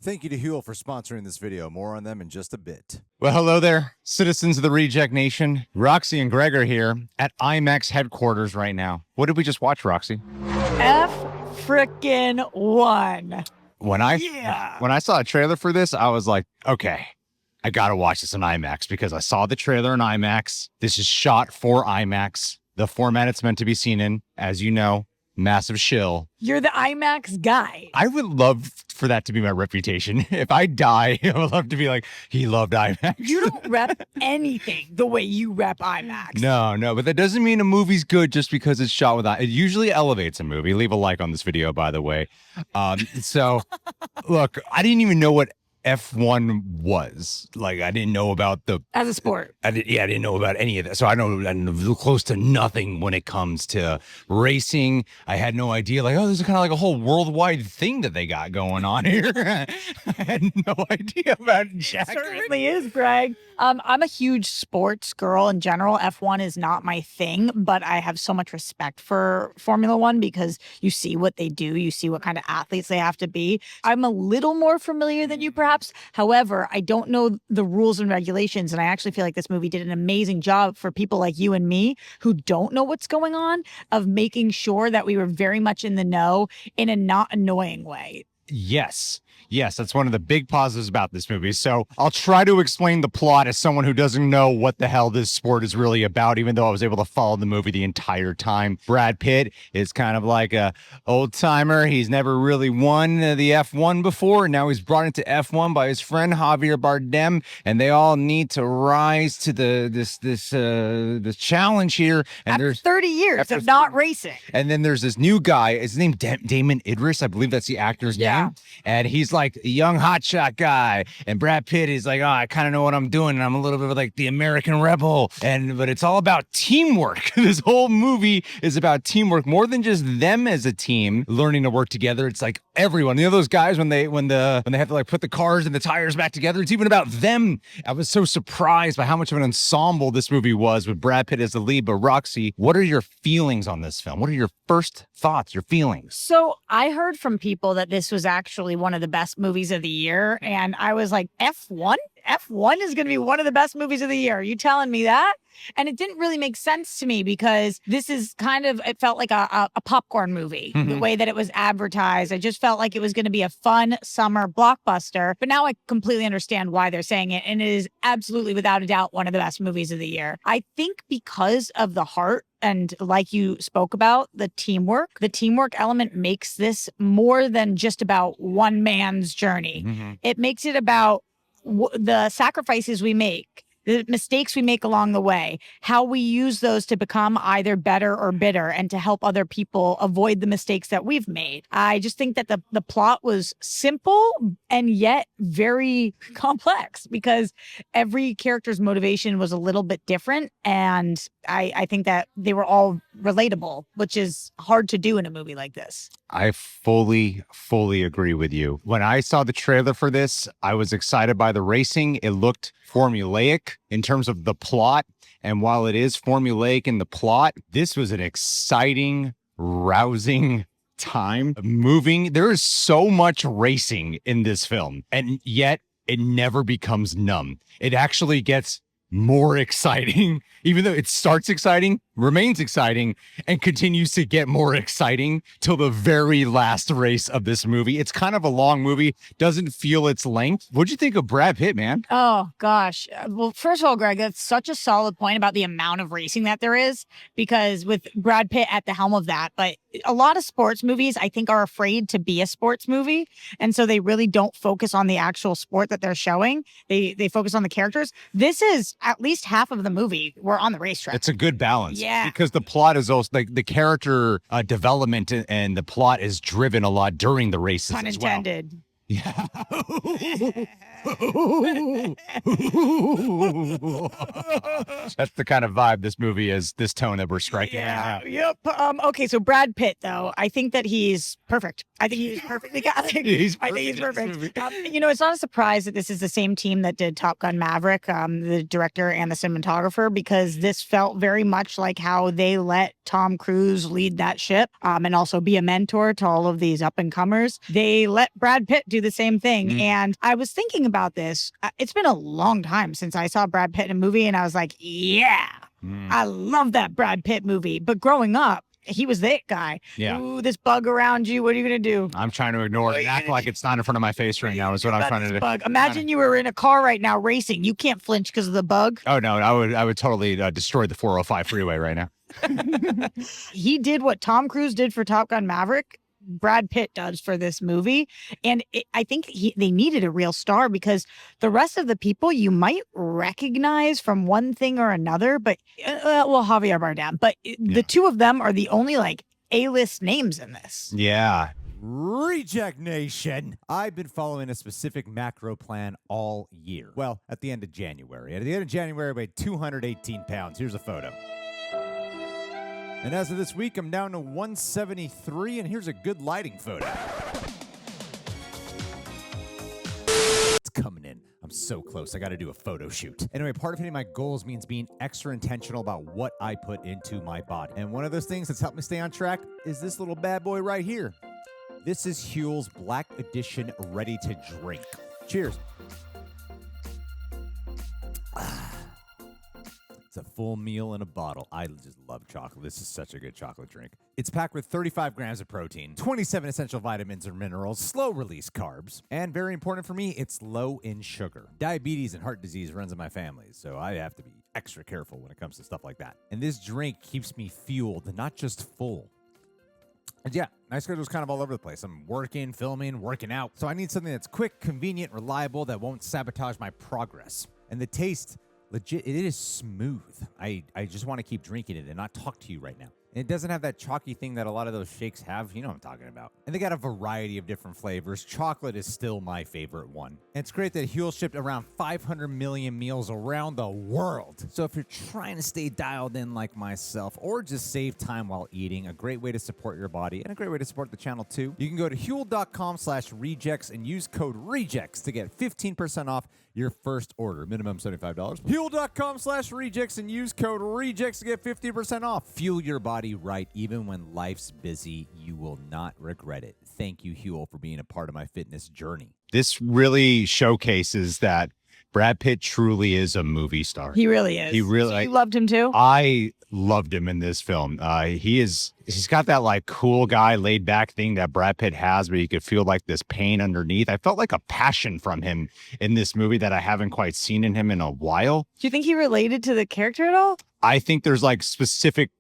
thank you to Huel for sponsoring this video. More on them in just a bit. Well, hello there, citizens of the Reject Nation. Roxy and Gregor here at IMAX headquarters right now. What did we just watch, Roxy? F-frickin-1. When I saw a trailer for this, I was like, okay, I gotta watch this in IMAX because I saw the trailer in IMAX. This is shot for IMAX. The format it's meant to be seen in, as you know, massive shill. You're the IMAX guy. I would love for that to be my reputation. If I die, I would love to be like, he loved IMAX. You don't rep anything the way you rep IMAX. No, but that doesn't mean a movie's good just because it's shot with IMAX. It usually elevates a movie. Leave a like on this video, by the way. So, look, I didn't even know what F1 was. Like, I didn't know about the... As a sport. I didn't know about any of that. So I know close to nothing when it comes to racing. I had no idea. Like, oh, this is kind of like a whole worldwide thing that they got going on here. I had no idea about Jack. It certainly is, Greg. I'm a huge sports girl in general. F1 is not my thing, but I have so much respect for Formula One because you see what they do. You see what kind of athletes they have to be. I'm a little more familiar than you, perhaps. However, I don't know the rules and regulations, and I actually feel like this movie did an amazing job for people like you and me who don't know what's going on of making sure that we were very much in the know in a not annoying way. Yes, that's one of the big positives about this movie. So I'll try to explain the plot as someone who doesn't know what the hell this sport is really about, even though I was able to follow the movie the entire time. Brad Pitt is kind of like a old timer. He's never really won the F1 before. And now he's brought into F1 by his friend Javier Bardem, and they all need to rise to this challenge here. And after 30 years of not racing. And then there's this new guy. His name Damon Idris. I believe that's the actor's name. And he's like a young hotshot guy, and Brad Pitt is like, oh, I kind of know what I'm doing, and I'm a little bit of like the American rebel, but it's all about teamwork. This whole movie is about teamwork, more than just them as a team learning to work together. It's like everyone. You know those guys when they have to like put the cars and the tires back together. It's even about them. I was so surprised by how much of an ensemble this movie was with Brad Pitt as the lead. But Roxy, what are your feelings on this film? What are your first thoughts, your feelings? So I heard from people that this was actually one of the best movies of the year. And I was like, F1? F1 is going to be one of the best movies of the year. Are you telling me that? And it didn't really make sense to me because this is kind of, it felt like a popcorn movie, the way that it was advertised. I just felt like it was going to be a fun summer blockbuster. But now I completely understand why they're saying it. And it is absolutely, without a doubt, one of the best movies of the year. I think because of the heart and like you spoke about, the teamwork element makes this more than just about one man's journey. It makes it about the sacrifices we make, the mistakes we make along the way, how we use those to become either better or bitter and to help other people avoid the mistakes that we've made. I just think that the plot was simple and yet very complex because every character's motivation was a little bit different. And I think that they were all relatable, which is hard to do in a movie like this. I fully agree with you. When I saw the trailer for this, I was excited by the racing. It looked formulaic in terms of the plot. And while it is formulaic in the plot, this was an exciting, rousing time. Moving. There is so much racing in this film, and yet it never becomes numb. It actually gets more exciting, even though it starts exciting, remains exciting, and continues to get more exciting till the very last race of this movie. It's kind of a long movie, doesn't feel its length. What'd you think of Brad Pitt, man? Oh, gosh. Well, first of all, Greg, that's such a solid point about the amount of racing that there is, because with Brad Pitt at the helm of that, but a lot of sports movies, I think, are afraid to be a sports movie. And so they really don't focus on the actual sport that they're showing. They focus on the characters. This is at least half of the movie. We're on the racetrack. It's a good balance. Yeah. Because the plot is also like the character development and the plot is driven a lot during the races Pun as well. intended. Yeah. That's the kind of vibe this movie is, this tone that we're striking. Yeah. Yep. Okay, so Brad Pitt, though, I think that he's perfect. I think he's perfectly cast. I think he's perfect. It's not a surprise that this is the same team that did Top Gun Maverick, the director and the cinematographer, because this felt very much like how they let Tom Cruise lead that ship and also be a mentor to all of these up-and-comers. They let Brad Pitt do do the same thing. And I was thinking about this. It's been a long time since I saw Brad Pitt in a movie, and I was like, yeah, I love that Brad Pitt movie. But growing up, he was that guy. Yeah. Ooh, this bug around you. What are you going to do? I'm trying to ignore it and act like it's not in front of my face right now is what I'm trying to do. Bug. Imagine you were in a car right now racing. You can't flinch because of the bug. Oh, no, I would totally destroy the 405 freeway right now. He did what Tom Cruise did for Top Gun Maverick. Brad Pitt does for this movie. And I think they needed a real star because the rest of the people you might recognize from one thing or another, but Javier Bardem, but the two of them are the only like A-list names in this. Yeah. Reject Nation. I've been following a specific macro plan all year. Well, at the end of January. At the end of January, I weighed 218 pounds. Here's a photo. And as of this week, I'm down to 173, and here's a good lighting photo. It's coming in. I'm so close. I got to do a photo shoot. Anyway, part of hitting my goals means being extra intentional about what I put into my body. And one of those things that's helped me stay on track is this little bad boy right here. This is Huel's Black Edition Ready to Drink. Cheers. It's a full meal in a bottle. I just love chocolate. This is such a good chocolate drink. It's packed with 35 grams of protein, 27 essential vitamins and minerals, slow-release carbs, and very important for me, it's low in sugar. Diabetes and heart disease runs in my family, so I have to be extra careful when it comes to stuff like that. And this drink keeps me fueled, not just full. And yeah, my schedule's kind of all over the place. I'm working, filming, working out. So I need something that's quick, convenient, reliable, that won't sabotage my progress. And the taste... legit, it is smooth. I just want to keep drinking it and not talk to you right now. And it doesn't have that chalky thing that a lot of those shakes have. You know what I'm talking about. And they got a variety of different flavors. Chocolate is still my favorite one. And it's great that Huel shipped around 500 million meals around the world. So if you're trying to stay dialed in like myself or just save time while eating, a great way to support your body and a great way to support the channel too, you can go to Huel.com/rejects and use code REJECTS to get 15% off your first order. Minimum $75. Huel.com/rejects and use code REJECTS to get 50% off. Fuel your body right even when life's busy. You will not regret it. Thank you, Huel, for being a part of my fitness journey. This really showcases that Brad Pitt truly is a movie star. He really is. He really. So you loved him too? I loved him in this film. He's got that like cool guy, laid back thing that Brad Pitt has, but you could feel like this pain underneath. I felt like a passion from him in this movie that I haven't quite seen in him in a while. Do you think he related to the character at all? I think there's like specific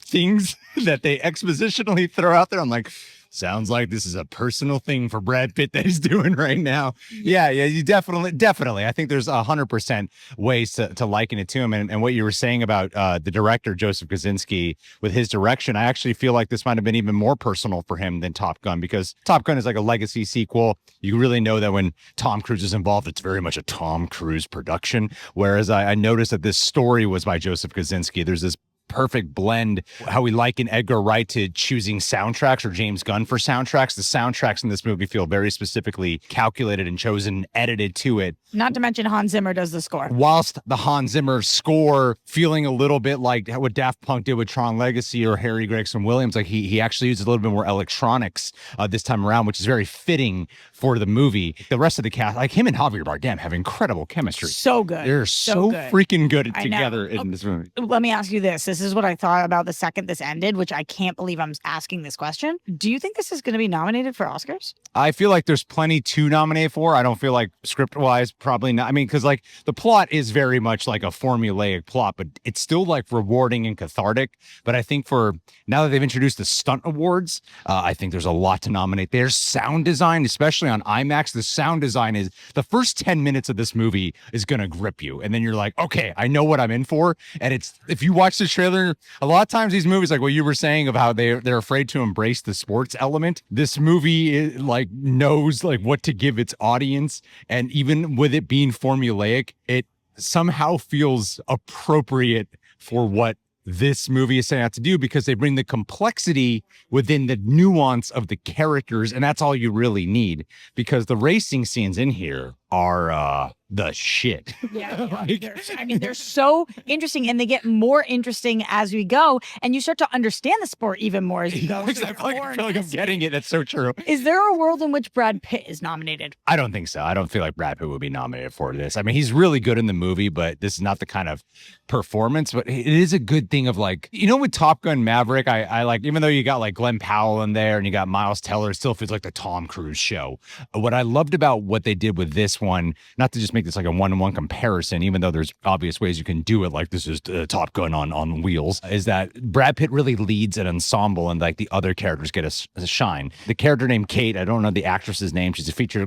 things that they expositionally throw out there. I'm like, sounds like this is a personal thing for Brad Pitt that he's doing right now. Yeah, you definitely. I think there's 100% ways to liken it to him. And what you were saying about the director, Joseph Kosinski, with his direction, I actually feel like this might have been even more personal for him than Top Gun, because Top Gun is like a legacy sequel. You really know that when Tom Cruise is involved, it's very much a Tom Cruise production. Whereas I noticed that this story was by Joseph Kosinski. There's this perfect blend, how we liken Edgar Wright to choosing soundtracks or James Gunn for soundtracks. The soundtracks in this movie feel very specifically calculated and chosen, edited to it. Not to mention Hans Zimmer does the score. Whilst the Hans Zimmer score feeling a little bit like what Daft Punk did with Tron Legacy or Harry Gregson Williams, like he actually uses a little bit more electronics this time around, which is very fitting for the movie. The rest of the cast, like him and Javier Bardem, have incredible chemistry. So good. They're so good. freaking good together in this movie. Let me ask you this. This is what I thought about the second this ended, which I can't believe I'm asking this question. Do you think this is going to be nominated for Oscars? I feel like there's plenty to nominate for. I don't feel like script-wise, probably not. I mean, because like the plot is very much like a formulaic plot, but it's still like rewarding and cathartic. But I think for now that they've introduced the stunt awards, I think there's a lot to nominate. There's sound design, especially on IMAX. The sound design is the first 10 minutes of this movie is going to grip you. And then you're like, okay, I know what I'm in for. And it's, if you watch the trailer, a lot of times these movies, like what you were saying of how they're afraid to embrace the sports element. This movie like knows like what to give its audience. And even with it being formulaic, it somehow feels appropriate for what this movie is setting out to do, because they bring the complexity within the nuance of the characters. And that's all you really need, because the racing scenes in here are the shit. Yeah, they're so interesting, and they get more interesting as we go, and you start to understand the sport even more as you go. So I feel like I'm getting it. That's so true. Is there a world in which Brad Pitt is nominated? I don't think so. I don't feel like Brad Pitt would be nominated for this. I mean, he's really good in the movie, but this is not the kind of performance. But it is a good thing of like, with Top Gun Maverick, I like, even though you got like Glenn Powell in there and you got Miles Teller, it still feels like the Tom Cruise show. What I loved about what they did with this one, not to just make this like a one-to-one comparison, even though there's obvious ways you can do it, like this is Top Gun on wheels, is that Brad Pitt really leads an ensemble and like the other characters get a shine. The character named Kate, I don't know the actress's name. She's a feature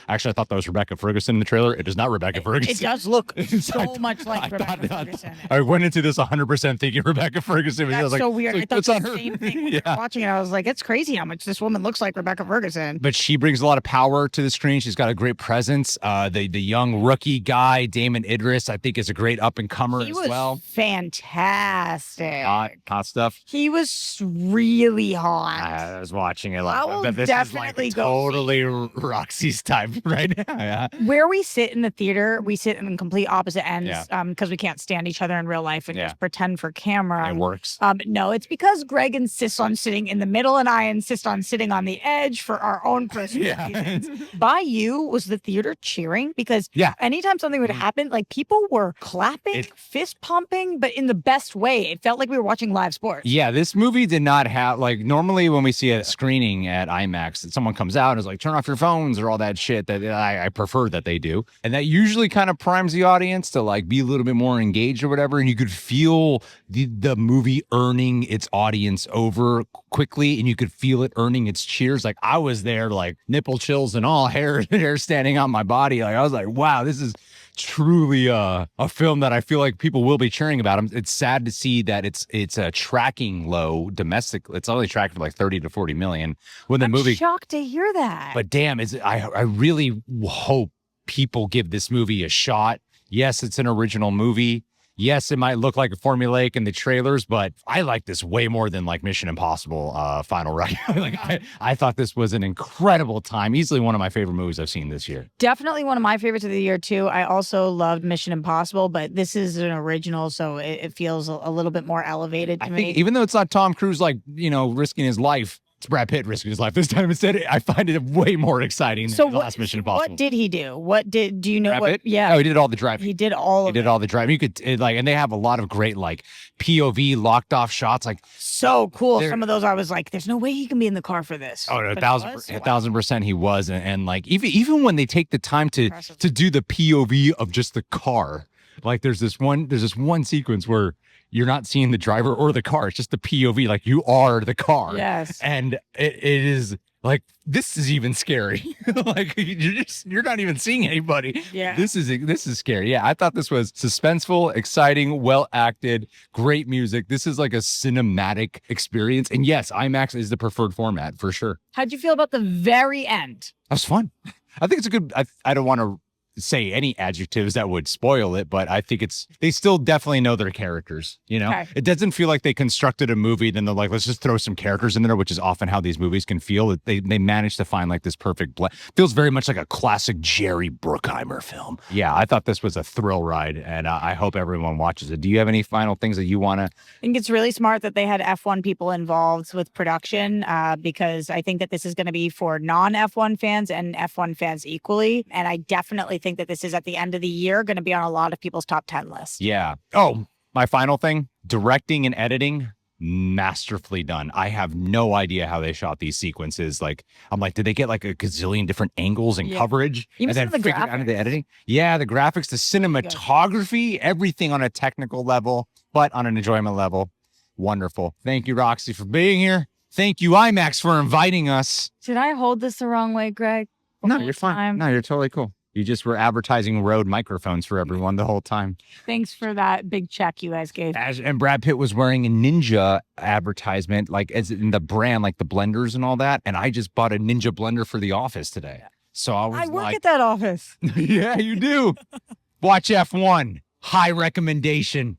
actually, I thought that was Rebecca Ferguson in the trailer. It is not Rebecca Ferguson. It does look so much like Rebecca Ferguson. I went into this 100% thinking Rebecca Ferguson. That's I was like, so weird. I thought the same thing when yeah. watching it. I was like, it's crazy how much this woman looks like Rebecca Ferguson. But she brings a lot of power to the screen. She's got a great presence. The young rookie guy, Damon Idris, I think is a great up-and-comer as well. Fantastic. Hot stuff. He was really hot. I was watching it like, I will but this definitely is like totally Roxy's type right now. Yeah. Where we sit in the theater, we sit in complete opposite ends because we can't stand each other in real life and just pretend for camera. It works. No, it's because Greg insists on sitting in the middle and I insist on sitting on the edge for our own personal reasons. By you, was the theater cheering? Because anytime something would happen, like people were clapping, fist pumping, but in the best way. It felt like we were watching live sports. Yeah, this movie did not have, like, normally when we see a screening at IMAX, someone comes out and is like, turn off your phones or all that shit that I prefer that they do. And that usually kind of primes the audience to like be a little bit more engaged or whatever. And you could feel the movie earning its audience over quickly, and you could feel it earning its cheers. Like I was there, like nipple chills and all, hair standing on my body. Like I was like, wow, this is truly a film that I feel like people will be cheering about. It's sad to see that it's tracking low domestic. It's only tracking for like 30 to 40 million. When the movie, shocked to hear that. But damn, I really hope people give this movie a shot. Yes, it's an original movie. Yes, it might look like a formulaic in the trailers, but I like this way more than like Mission Impossible Final Ride. I thought this was an incredible time. Easily one of my favorite movies I've seen this year. Definitely one of my favorites of the year too. I also loved Mission Impossible, but this is an original, so it feels a little bit more elevated to me. Think even though it's not Tom Cruise, like, risking his life, it's Brad Pitt risking his life this time instead. I find it way more exciting than the last Mission Impossible. What did he do? Do you know Brad what? Pitt? Yeah. Oh, he did all the driving. He did all the driving. You could and they have a lot of great like POV locked off shots. Like so cool. Some of those I was like, there's no way he can be in the car for this. Oh, 1,000% he was. And like even when they take the time to do the POV of just the car, like there's this one sequence where you're not seeing the driver or the car. It's just the POV. Like you are the car. Yes. And it is like, this is even scary. Like you're not even seeing anybody. Yeah. This is scary. Yeah. I thought this was suspenseful, exciting, well acted, great music. This is like a cinematic experience. And yes, IMAX is the preferred format for sure. How'd you feel about the very end? That was fun. I think it's a good, I don't want to say any adjectives that would spoil it, but I think they still definitely know their characters, Okay. It doesn't feel like they constructed a movie, then they're like, let's just throw some characters in there, which is often how these movies can feel. They managed to find like this perfect blend. Feels very much like a classic Jerry Bruckheimer film. Yeah, I thought this was a thrill ride, and I hope everyone watches it. Do you have any final things that you want to? I think it's really smart that they had F1 people involved with production, because I think that this is going to be for non-F1 fans and F1 fans equally. And I definitely think that this is at the end of the year going to be on a lot of people's top 10 lists. Yeah. Oh, my final thing, directing and editing, masterfully done. I have no idea how they shot these sequences. Like, I'm like, did they get like a gazillion different angles and coverage? Even and then the figure out the editing? Yeah, the graphics, the cinematography, everything on a technical level, but on an enjoyment level. Wonderful. Thank you, Roxy, for being here. Thank you, IMAX, for inviting us. Did I hold this the wrong way, Greg? No, you're fine. No, you're totally cool. You just were advertising Rode microphones for everyone the whole time. Thanks for that big check you guys gave. And Brad Pitt was wearing a Ninja advertisement, like as in the brand, like the blenders and all that. And I just bought a Ninja blender for the office today. So I work at that office. Yeah, you do. Watch F1. High recommendation.